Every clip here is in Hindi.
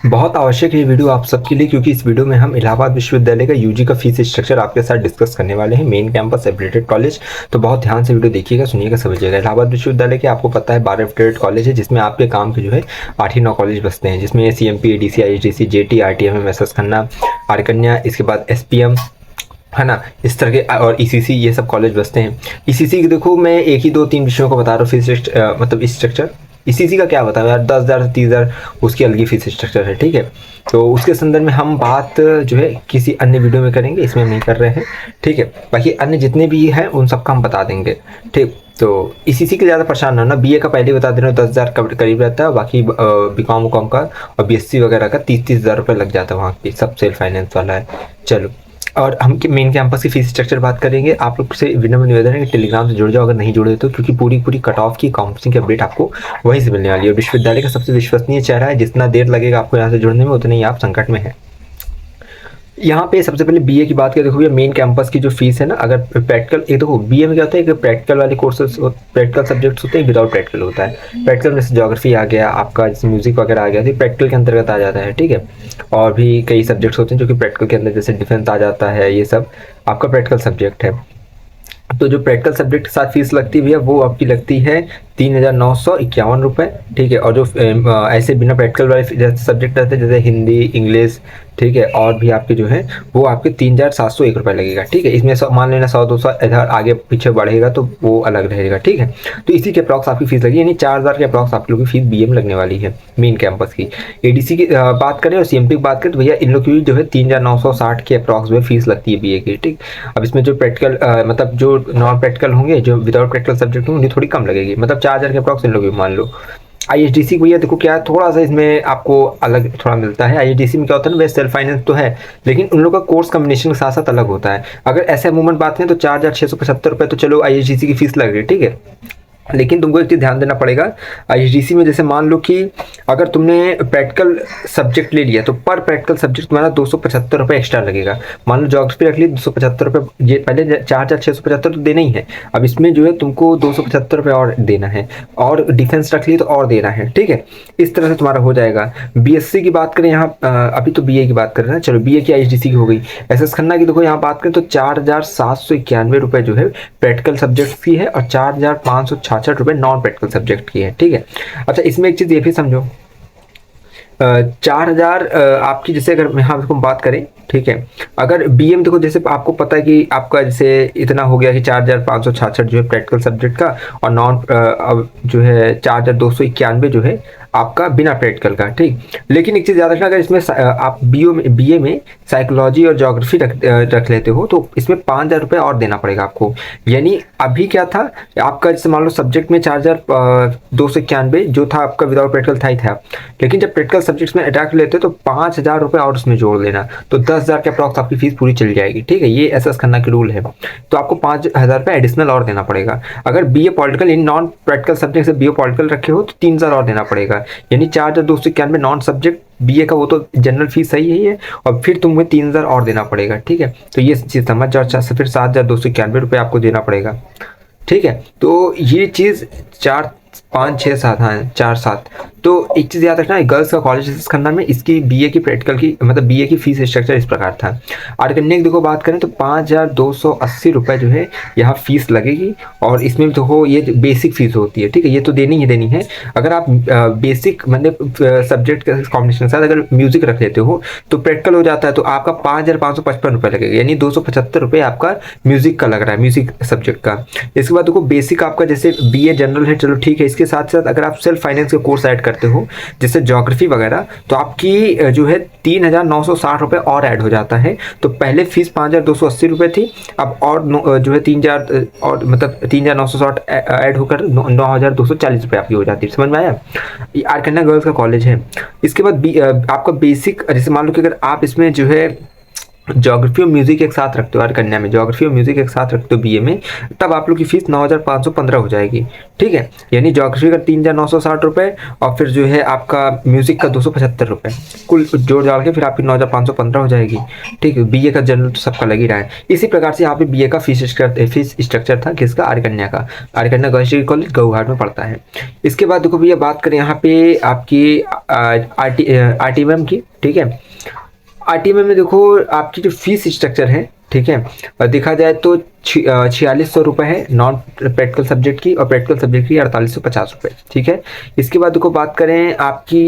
बहुत आवश्यक है ये वीडियो आप सबके लिए, क्योंकि इस वीडियो में हम इलाहाबाद विश्वविद्यालय का यूजी का फीस स्ट्रक्चर आपके साथ डिस्कस करने वाले हैं। Main campus affiliated college. तो बहुत ध्यान से वीडियो देखिएगा, सुनिएगा, समझिएगा। इलाहाबाद विश्वविद्यालय के आपको पता है 12 एफिलिएटेड कॉलेज है, जिसमें आपके काम के जो है 8 ही 9 कॉलेज बसते हैं, जिसमें CMP, ADC, IHDC, JT, RTM, SS Khanna, आर्कन्या, इसके बाद SPM, है ना, इस तरह के, और ECC, ये सब कॉलेज बसते हैं। ECC की देखो, मैं एक ही 2-3 विषयों को बता रहा हूँ फीस मतलब स्ट्रक्चर। ECC का क्या बताऊँ यार, 10,000 से 30,000 उसकी अलग ही फीस स्ट्रक्चर है, ठीक है। तो उसके संदर्भ में हम बात जो है किसी अन्य वीडियो में करेंगे, इसमें हम नहीं कर रहे हैं, ठीक है। बाकी अन्य जितने भी हैं उन सबका हम बता देंगे, ठीक। तो ECC के ज़्यादा परेशान ना होना। BA का पहले बता दे रहा हूँ, 10,000 करीब रहता है। बाकी BCom वॉम का और BSc वगैरह का 30-30,000 रुपये लग जाता है वहाँ की, सब सेल्फ फाइनेंस वाला है। चलो, और हम मेन कैंपस की फीस स्ट्रक्चर बात करेंगे। आप लोग से विनम्र निवेदन है कि टेलीग्राम से जुड़ जाओ अगर नहीं जुड़े तो, क्योंकि पूरी कट ऑफ की काउंसलिंग की अपडेट आपको वहीं से मिलने वाली है। विश्वविद्यालय का सबसे विश्वसनीय चेहरा है, जितना देर लगेगा आपको यहाँ से जुड़ने में उतने ही आप संकट में हैं। यहाँ पे सबसे पहले BA की बात करें, देखो भैया मेन कैंपस की जो फीस है ना, अगर प्रैक्टिकल, ये देखो BA में क्या होता है कि प्रैक्टिकल वाले कोर्सेज, प्रैक्टिकल सब्जेक्ट्स होते हैं, विदाउट प्रैक्टिकल होता है। प्रैक्टिकल में से ज्योग्राफी आ गया आपका, जैसे म्यूजिक वगैरह आ गया, तो प्रैक्टिकल के अंतर्गत आ जाता है, ठीक है। और भी कई सब्जेक्ट्स होते हैं जो कि प्रैक्टिकल के अंदर, जैसे डिफेंस आ जाता है, ये सब आपका प्रैक्टिकल सब्जेक्ट है। तो जो प्रैक्टिकल सब्जेक्ट के साथ फीस लगती है भैया, वो आपकी लगती है 3,951 रुपये, ठीक है। और जो ऐसे बिना प्रैक्टिकल वाले सब्जेक्ट रहते हैं, जैसे हिंदी, इंग्लिश, ठीक है, और भी आपके जो है वो आपके 3,701 रुपये लगेगा, ठीक है। इसमें मान लेना 100-200 इधर आगे पीछे बढ़ेगा तो वो अलग रहेगा, ठीक है। तो इसी के अप्रॉक्स आपकी फीस लगी, यानी 4,000 के अप्रॉक्स आप लोगों की फीस BA में लगने वाली है मेन कैंपस की। ADC की बात करें और CMP की बात करें तो भैया इन लोग की जो है 3,960 के अप्रॉक्स में फीस लगती है BA की, ठीक। अब इसमें जो प्रैक्टिकल मतलब जो नॉन प्रैक्टिकल होंगे, जो विदाउट प्रैक्टिकल सब्जेक्ट होंगे, उन्हें थोड़ी कम लगेगी, मतलब 4,000 के अप्रॉक्स इन लोग भी मान लो। IHDC भैया देखो क्या थोड़ा सा इसमें आपको अलग थोड़ा मिलता है। IHDC में क्या होता है ना, वे सेल्फ फाइनेंस तो है, लेकिन उन लोगों का कोर्स कम्बिनेशन के साथ साथ अलग होता है। अगर ऐसे अमूमन बात करें तो 4,675 रुपये तो चलो IHDC की फीस लग रही है, ठीक है। लेकिन तुमको एक चीज़ ध्यान देना पड़ेगा, IHDC में जैसे मान लो कि अगर तुमने प्रैक्टिकल सब्जेक्ट ले लिया तो पर प्रैक्टिकल सब्जेक्ट तुम्हारा 275 रुपये एक्स्ट्रा लगेगा। मान लो ज्योग्राफी रख ली, 275 रुपये, ये पहले 4,675 तो देना ही है, अब इसमें जो है तुमको 275 रुपये और देना है, और डिफेंस रख ली तो और देना है, ठीक है। इस तरह से तुम्हारा हो जाएगा। BSc की बात करें यहाँ, अभी तो BA की बात कर रहे हैं, चलो BA की IHDC की हो गई। SS खन्ना की देखो यहाँ बात करें तो 4,791 रुपये जो है प्रैक्टिकल सब्जेक्ट की है, और 4,566 रुपये नॉन प्रैक्टिकल सब्जेक्ट की है, ठीक है। अच्छा, इसमें एक चीज़ ये भी समझो, 4,000 आपकी, जैसे अगर यहाँ हम बात करें, ठीक है, अगर BA में देखो, जैसे आपको पता है कि आपका जैसे इतना हो गया कि 4,566 जो है प्रैक्टिकल सब्जेक्ट का, और नॉन जो है 4,291 जो है आपका बिना प्रैक्टिकल का, ठीक। लेकिन एक चीज़ याद रखना, अगर इसमें आप BA में साइकोलॉजी और ज्योग्राफी रख लेते हो तो इसमें 5,000 रुपये और देना पड़ेगा आपको। यानी अभी क्या था आपका, जैसे मान लो सब्जेक्ट में 4,291 जो था आपका, विदाउट प्रैक्टिकल था ही था, लेकिन जब प्रैक्टिकल सब्जेक्ट्स में अटैक लेते तो 5,000 रुपये और उसमें जोड़ लेना, तो 10,000 के अप्रॉक्स आपकी फीस पूरी चली जाएगी, ठीक है। ये SS खन्ना की रूल है, तो आपको 5,000 रुपये एडिशनल और देना पड़ेगा। अगर BA political in non practical subject से BA पॉलिटिकल रखे हो तो 3,000 और देना पड़ेगा, यानी 4,291 नॉन सब्जेक्ट BA का, वो तो जनरल फीस सही है ये, और फिर तुम्हें 3,000 और देना पड़ेगा, ठीक है। तो ये चीज़ समझ जाओ। अच्छा, फिर 7,291 रुपये आपको देना पड़ेगा, ठीक है। तो ये चीज़ 4, 5, 6, 7, हाँ 4, 7। तो एक चीज़ याद रखना है, गर्ल्स का कॉलेज SS खन्ना में इसकी BA की प्रैक्टिकल की, मतलब BA की फीस स्ट्रक्चर इस प्रकार था। आर्कन्या की देखो बात करें तो 5,280 रुपये जो है यहाँ फीस लगेगी, और इसमें भी देखो ये बेसिक फीस होती है, ठीक है, ये तो देनी ही देनी है। अगर आप बेसिक मतलब सब्जेक्ट के कॉम्बिनेशन के साथ अगर म्यूजिक रख लेते हो तो प्रैक्टिकल हो जाता है, तो आपका 5,555 रुपये लगेगा, यानी 275 रुपये आपका म्यूजिक का लग रहा है, म्यूजिक सब्जेक्ट का। इसके बाद देखो बेसिक आपका जैसे BA जनरल है, चलो ठीक है, इसके साथ साथ अगर आप सेल्फ फाइनेंस के कोर्स ऐड करते हो जैसे ज्योग्राफी वगैरह, तो आपकी जो है 3,960 रुपये और ऐड हो जाता है। तो पहले फीस 5,280 रुपये थी, अब और जो है 3,000 और मतलब 3,960 ऐड होकर 9,240 रुपये आपकी हो जाती है। समझ में आया? ये आर्कन्या गर्ल्स का कॉलेज है। इसके बाद आपका बेसिक, जैसे मान लो कि अगर आप इसमें जो है ज्योग्राफी और म्यूजिक एक साथ रखते हो यार कन्या में, ज्योग्राफी और म्यूजिक एक साथ रखते हो बीए में, तब आप लोग की फीस 9,515 हो जाएगी। ठीक है, यानी ज्योग्राफी का 3,960 रुपये और फिर जो है आपका म्यूजिक का 275 रुपये, कुल जोड़ जाड़ के फिर आपकी 9,515 हो जाएगी। ठीक है, बीए का जनरल तो सबका लग ही रहा है। इसी प्रकार से यहाँ पे बीए का फीस स्ट्रक्चर था किसका, आर्य कन्या का। आर्य कन्या गर्ल्स डिग्री कॉलेज गौहाट में पड़ता है। इसके बाद देखो भैया बात करें यहाँ पे आपकी आरटीएम की। ठीक है, आरटीएम में देखो आपकी जो फीस स्ट्रक्चर है, ठीक है, और देखा जाए तो 4600 रुपये है नॉन प्रैक्टिकल सब्जेक्ट की, और प्रैक्टिकल सब्जेक्ट की 4850 रुपये। ठीक है, इसके बाद देखो बात करें आपकी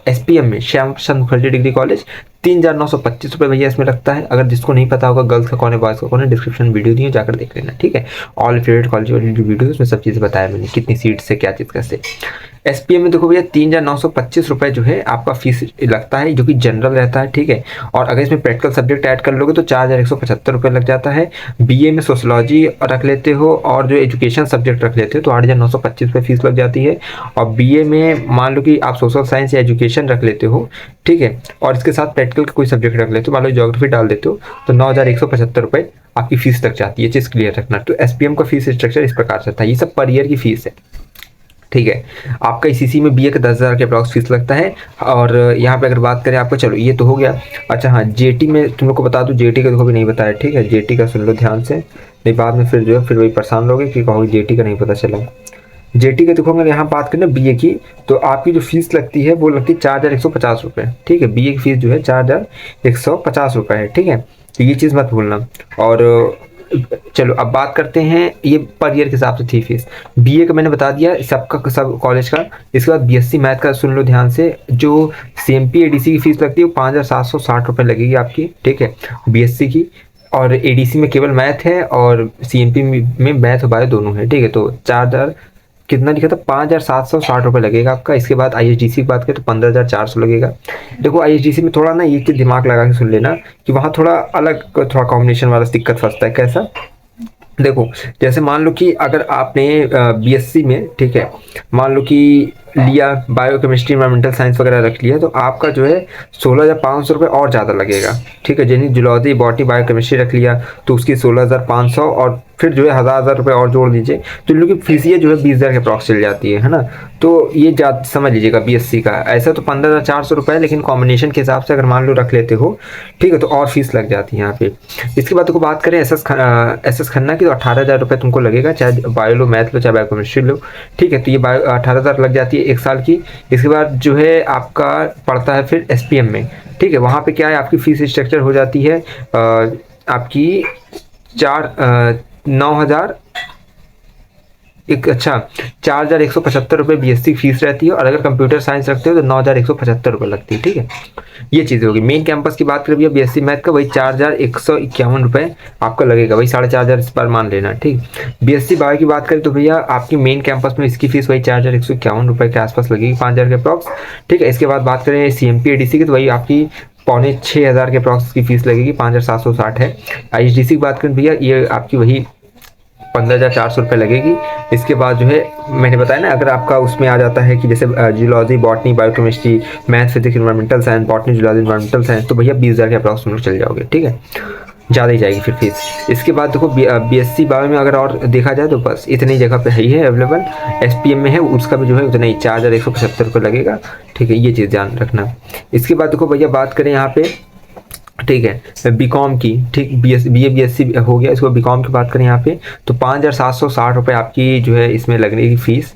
एसपीएम में, श्याम प्रसाद मुखर्जी डिग्री कॉलेज, 3,925 रुपये भैया इसमें लगता है। अगर जिसको नहीं पता होगा गर्ल्स का कौन है बॉयज़ का कौन है, डिस्क्रिप्शन में वीडियो दी है, जाकर देख लेना। ठीक है, ऑल फेवरेट कॉलेज वाली जो वीडियो है उसमें सब चीज़ें बताया मैंने, कितनी सीट से क्या चीज़ कैसे। एसपीएम में देखो भैया 3,925 रुपये जो है आपका फीस लगता है, जो कि जनरल रहता है। ठीक है, और अगर इसमें प्रैक्टिकल सब्जेक्ट ऐड कर लोगे तो 4,175 रुपये लग जाता है। बीए में सोशलॉजी रख लेते हो और जो एजुकेशन सब्जेक्ट रख लेते हो तो 8,925 रुपये फीस लग जाती है। और बीए में मान लो कि आप सोशल साइंस या एजुकेशन रख लेते हो, ठीक है, और इसके साथ प्रैक्टिकल का कोई सब्जेक्ट रख लेते हो, मान लो ज्योग्राफी डाल देते हो, तो 9,175 रुपये आपकी फीस लग जाती है। चीज़ क्लियर रखना। तो एसपीएम का फीस स्ट्रक्चर इस प्रकार से था। ये सब पर ईयर की फीस है। ठीक है, आपका इसी में बीए का 10,000 के अप्रॉक्स फीस लगता है। और यहाँ पे अगर बात करें आपको, चलो ये तो हो गया। अच्छा हाँ, जेटी में तुम लोग को बता दूँ, जेटी का देखो भी नहीं बताया। ठीक है, जेटी का सुन लो ध्यान से, नहीं बाद में फिर जो है फिर वही परेशान लोगे कि कहोगे जेटी का नहीं पता चला। जेटी का देखो अगर यहाँ बात करें बीए की, तो आपकी जो फीस लगती है वो लगती है 4,150 रुपये। ठीक है, बीए की फीस जो है 4,150 रुपये है। ठीक है, तो ये चीज़ मत भूलना। और चलो अब बात करते हैं, ये पर ईयर के हिसाब से थी फीस। बीए का मैंने बता दिया सबका, सब कॉलेज का। इसके बाद बीएससी मैथ का सुन लो ध्यान से, जो सीएमपी एडीसी की फीस लगती है वो 5,760 रुपये लगेगी आपकी। ठीक है, बीएससी की। और एडीसी में केवल मैथ है और सीएमपी में मैथ और बायो दोनों है। ठीक है, तो 4,000 कितना लिखा था, 5,760 रुपये लगेगा आपका। इसके बाद आईएसडीसी की बात करें तो 15,400 लगेगा। देखो आईएसडीसी में थोड़ा ना ये चीज़ दिमाग लगा के सुन लेना कि वहाँ थोड़ा अलग, थोड़ा कॉम्बिनेशन वाला दिक्कत फंसता है। कैसा, देखो जैसे मान लो कि अगर आपने बीएससी में, ठीक है, मान लो कि लिया बायोकेमिस्ट्री एनवायरमेंटल साइंस वगैरह रख लिया, तो आपका जो है 16,500 रुपये और ज़्यादा लगेगा। ठीक है, यानी जूलॉजी बॉटनी बायोकेमिस्ट्री रख लिया तो उसकी 16,500 और फिर जो है 1,000 रुपये और जोड़ दीजिए, तो इन लोग की फीसिए जो है 20,000 के अप्रॉक्स चल जाती है ना। तो ये समझ लीजिएगा बीएससी का। ऐसा तो 15,400 रुपये है, लेकिन कॉम्बिनेशन के हिसाब से अगर मान लो रख लेते हो, ठीक है, तो और फीस लग जाती है यहाँ पे। इसके बाद को बात करें एस एस खन्ना की, तो 18,000 रुपये तुमको लगेगा, चाहे बायो लो, मैथ लो, चाहे बायोकेमिस्ट्री लो। ठीक है, तो ये 18,000 लग जाती है एक साल की। इसके बाद जो है आपका पड़ता है फिर एसपीएम में। ठीक है, वहाँ पे क्या है, आपकी फीस स्ट्रक्चर हो जाती है आपकी 9,000 एक, अच्छा 4,175 रुपये बीएससी फीस रहती है। और अगर कंप्यूटर साइंस रखते हो तो 9,175 रुपये लगती है। ठीक है, ये चीज़ होगी। मेन कैंपस की बात करें भैया बीएससी मैथ का, वही 4,151 रुपये आपका लगेगा, वही 4,500 इस पर मान लेना। ठीक, बीएससी बायो की बात करें तो भैया आपकी मेन कैंपस में इसकी फीस वही 4,151 रुपये के आसपास लगेगी, 5,000 के अप्रॉक्स। ठीक है, इसके बाद बात करें सीएमपी एडीसी की, तो वही आपकी 5,600 के अप्रॉक्स की फीस लगेगी, 5,760 है। आईएसडीसी की बात करें भैया, ये आपकी वही 15,400 रुपये लगेगी। इसके बाद जो है मैंने बताया ना, अगर आपका उसमें आ जाता है कि जैसे zoology botany biochemistry math physics environmental science, botany zoology environmental science, तो भैया 20,000 के अप्रॉक्स में चल जाओगे। ठीक है, ज़्यादा ही जाएगी फिर फीस। इसके बाद देखो बीएससी बायो में अगर और देखा जाए तो बस इतनी जगह पे ही है अवेलेबल। एसपीएम में है, उसका भी जो है उतना ही 4,175 रुपये लगेगा। ठीक है, ये चीज़ ध्यान रखना। इसके बाद देखो भैया बात करें यहाँ पे, ठीक है, बीकॉम की, ठीक, बीएससी हो गया। इसको बीकॉम की बात करें यहाँ पे तो 5,760 रुपये आपकी जो है इसमें लगने की फीस,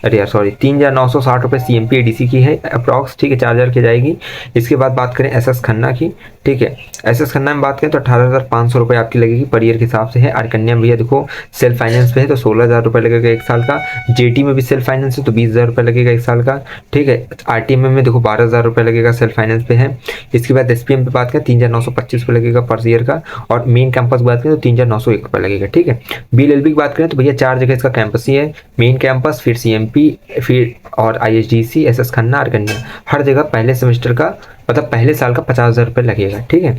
अरे यार सॉरी, 3,960 रुपये सीएमपी एडीसी की है अप्रॉक्स। ठीक है, 4,000 की जाएगी। इसके बाद बात करें एसएस खन्ना की, ठीक है, एसएस खन्ना में बात करें तो 18,500 रुपये आपकी लगेगी पर ईयर के हिसाब से है। आर कन्या भैया देखो सेल्फ फाइनेंस पे है तो 16,000 रुपये लगेगा एक साल का। जेटी में भी सेल्फ फाइनेंस है तो 20,000 रुपये लगेगा एक साल का। ठीक है, आरटीएम में देखो 12,000 रुपये लगेगा, सेल्फ फाइनेंस पे है। इसके बाद एसपीएम पे बात करें 3,925 रुपये लगेगा पर ईयर का। और मेन कैंपस की बात करें तो 3,901 रुपये लगेगा। ठीक है, बीएलएलबी की बात करें तो भैया 4 जगह इसका कैंपस ही है, मेन कैंपस, फिर सीएमपी, फिर और आईएसडीसी, एसएस खन्ना, आर कन्या, हर जगह पहले सेमेस्टर का मतलब पहले साल का 50,000 रुपये लगेगा। ठीक है,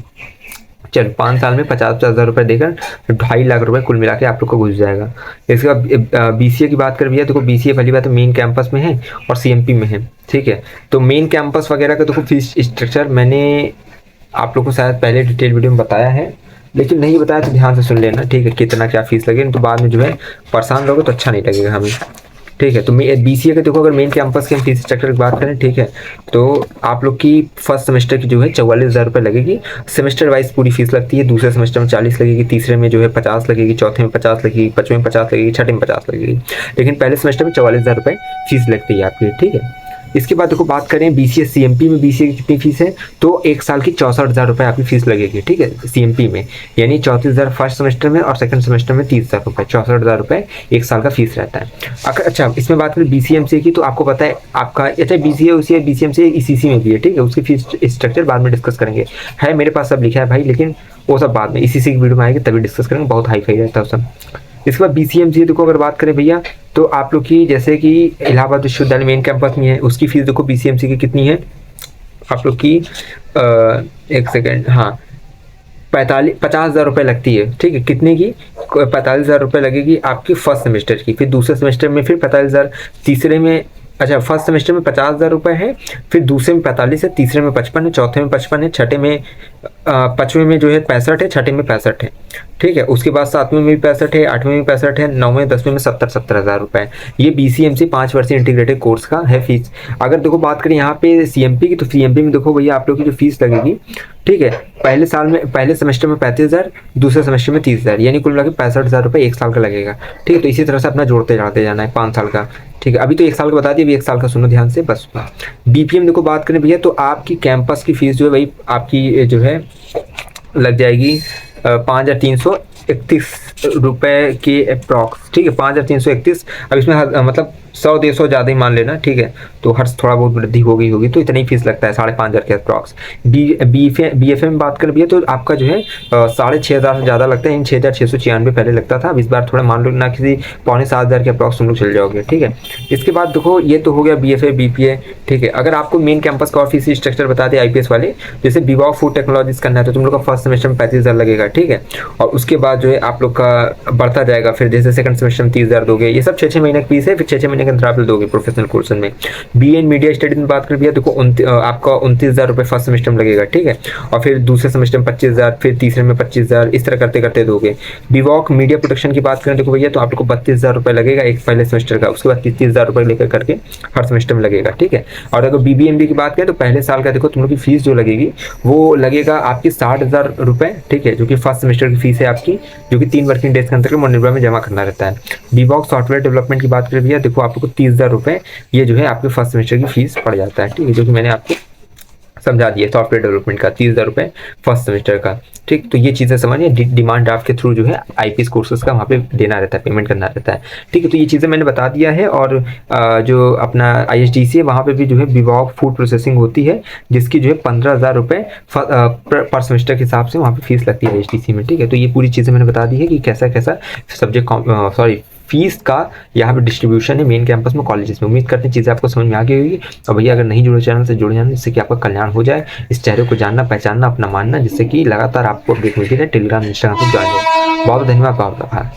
चलो 5 साल में 50,000 रुपये देकर 2.5 लाख रुपये कुल मिला के आप लोग को घुस जाएगा। इसके बाद बीसीए की बात कर भैया देखो, बीसीए पहली बात तो मेन कैंपस में है और सीएमपी में है। ठीक है, तो मेन कैंपस वगैरह का देखो फीस स्ट्रक्चर मैंने आप लोग को शायद पहले डिटेल वीडियो में बताया है, लेकिन नहीं बताया तो ध्यान से सुन लेना, ठीक है, कितना क्या फीस लगे, तो बाद में जो है परेशान रहोगे तो अच्छा नहीं लगेगा हमें, ठीक है। तो BCA का देखो, अगर मेन कैंपस के हम फीस स्ट्रक्चर की बात करें, ठीक है, तो आप लोग की फर्स्ट सेमेस्टर की जो है 44,000 रुपये लगेगी। सेमेस्टर वाइज पूरी फीस लगती है। दूसरे सेमेस्टर में 40 लगेगी, तीसरे में जो है 50 लगेगी, चौथे में 50 लगेगी, पाँचवें में 50 लगेगी, छठे में 50 लगेगी, लेकिन पहले सेमेस्टर में 44,000 रुपये फीस लगती है आपकी, ठीक है। इसके बाद देखो बात करें BCA CMP में BCA की कितनी फीस है, तो एक साल की 64,000 रुपये आपकी फीस लगेगी, ठीक है, CMP में, यानी 34,000 फर्स्ट सेमेस्टर में और सेकंड सेमेस्टर में 30,000 रुपये, 64,000 रुपये एक साल का फीस रहता है। अगर अच्छा इसमें बात करें BCMCA की, तो आपको पता है आपका अच्छा BCA BCMCA ECC में भी है, ठीक है, उसकी फीस स्ट्रक्चर बाद में डिस्कस करेंगे, है मेरे पास सब लिखा है भाई, लेकिन वो सब बाद में ECC की वीडियो में आएगी तभी डिस्कस करेंगे, बहुत हाई फाई रहता है सब। इसके बाद BCMCA देखो अगर बात करें भैया, तो आप लोग की जैसे कि इलाहाबाद विश्वविद्यालय मेन कैंपस में है, उसकी फीस देखो BCMCA की कितनी है आप लोग की, एक सेकेंड, हाँ 50,000 रुपये लगती है, ठीक है, कितने की, 45,000 रुपये लगेगी आपकी फर्स्ट सेमेस्टर की, फिर दूसरे सेमेस्टर में फिर 45,000, तीसरे में अच्छा फर्स्ट सेमेस्टर में 50,000 रुपये है, फिर दूसरे में 45 है, तीसरे में 55 है, चौथे में 55 है, छठे में 5वें में जो है 65 है, छठे में 65 है, ठीक है। उसके बाद 7वें में भी 65 है, 8वें में 65 है, 9वें 10वें में 70,000 रुपये। ये BCMC 5 वर्षीय इंटीग्रेटेड कोर्स का है फीस। अगर देखो बात करें यहाँ पे CMP की, तो CMP में देखो भैया आप लोग की जो फीस लगेगी, ठीक है, पहले साल में पहले सेमेस्टर में 35,000, दूसरे सेमेस्टर में 30,000, यानी कुल मिला के 65,000 रुपये एक साल का लगेगा, ठीक है। तो इसी तरह से अपना जोड़ते जाते जाना है 5 साल का, ठीक है। अभी तो 1 साल का बता दिए, अभी 1 साल का सुनो ध्यान से बस। BPM देखो बात करें भैया, तो आपकी कैंपस की फीस जो है भाई आपकी जो है लग जाएगी 5,331 रुपये के अप्रॉक्स, ठीक है, 5,331। अब इसमें मतलब 100-150 ज़्यादा ही मान लेना, ठीक है, तो हर थोड़ा बहुत वृद्धि हो गई होगी, तो इतना ही फीस लगता है 5,500 के अप्रॉक्स। BFA में बात करें भैया, तो आपका जो है 6,500 से ज़्यादा लगता है, इन 6,696 पहले लगता था, अब इस बार थोड़ा मान लो ना किसी 7,500 के अप्रॉक्स तुम लोग चल जाओगे, ठीक है। इसके बाद देखो ये तो हो गया BFA BPA, ठीक है। अगर आपको मेन कैंपस का और फीस स्ट्रक्चर बता दें IPS वाले, जैसे BVOC फूड टेक्नोलॉजीज करना है तो तुम लोग का फर्स्ट सेमेस्टर में 35,000 लगेगा, ठीक है, और उसके बाद जो है आप लोग का बढ़ता जाएगा, फिर जैसे सेकंड सेमेस्टर में 30,000 दोगे, ये सब 6-6 महीने की फीस है, फिर 6-6 महीने के अंतर आप दोगे प्रोफेशनल कोर्स में। BA इन मीडिया स्टडीज में बात करें भैया, देखो आपका 29,000 रुपये फर्स्ट सेमेस्टर में लगेगा, ठीक है, और फिर दूसरे सेमेस्टर में 25,000, फिर तीसरे में 25,000, इस तरह करते करते दोगे। BVOC मीडिया प्रोटेक्शन की बात करें देखो भैया, तो आप लोग को 32,000 रुपये लगेगा एक पहले सेमेस्टर का, उसके बाद 30,000 रुपये लेकर करके हर सेमेस्टर में लगेगा, ठीक है। और अगर BBMB की बात करें तो पहले साल का देखो तुम लोग की फीस जो लगेगी वो लगेगा आपकी 60,000 रुपये, ठीक है, जो कि फर्स्ट सेमेस्टर की फीस है आपकी, जो कि 3 वर्किंग डेज के अंदर मनरेगा में जमा करना रहता है। BVOC सॉफ्टवेयर डेवलपमेंट की बात करें भैया, देखो आप लोग को 30,000 रुपये ये जो है आपके फर्स्ट सेमेस्टर की फीस पड़ जाता है, ठीक है, जो कि मैंने आपको समझा दिया, सॉफ्टवेयर डेवलपमेंट का 30,000 रुपये फर्स्ट सेमेस्टर का, ठीक। तो ये चीज़ें समझिए, डिमांड ड्राफ्ट के थ्रू जो है IPS कोर्सेज का वहाँ पे देना रहता है, पेमेंट करना रहता है, ठीक है। तो ये चीज़ें मैंने बता दिया है। और जो अपना ISDC है वहाँ पे भी जो है BVOC फूड प्रोसेसिंग होती है, जिसकी जो है 15,000 रुपये पर सेमेस्टर के हिसाब से वहाँ पे फीस लगती है ISDC में, ठीक है। तो ये पूरी चीज़ें मैंने बता दी है कि कैसा कैसा सब्जेक्ट फीस का यहाँ पे डिस्ट्रीब्यूशन है मेन कैंपस में, कॉलेजेस में। उम्मीद करते हैं चीज़ें आपको समझ में आ गई होगी। और भैया अगर नहीं जुड़े चैनल से जुड़ जाना, जिससे कि आपका कल्याण हो जाए, इस चेहरे को जानना पहचानना अपना मानना, जिससे कि लगातार आपको अपडेट मिलती रहे। टेलीग्राम इंस्टाग्राम पर ज्वाइन हो। बहुत धन्यवाद, बहुत आभार।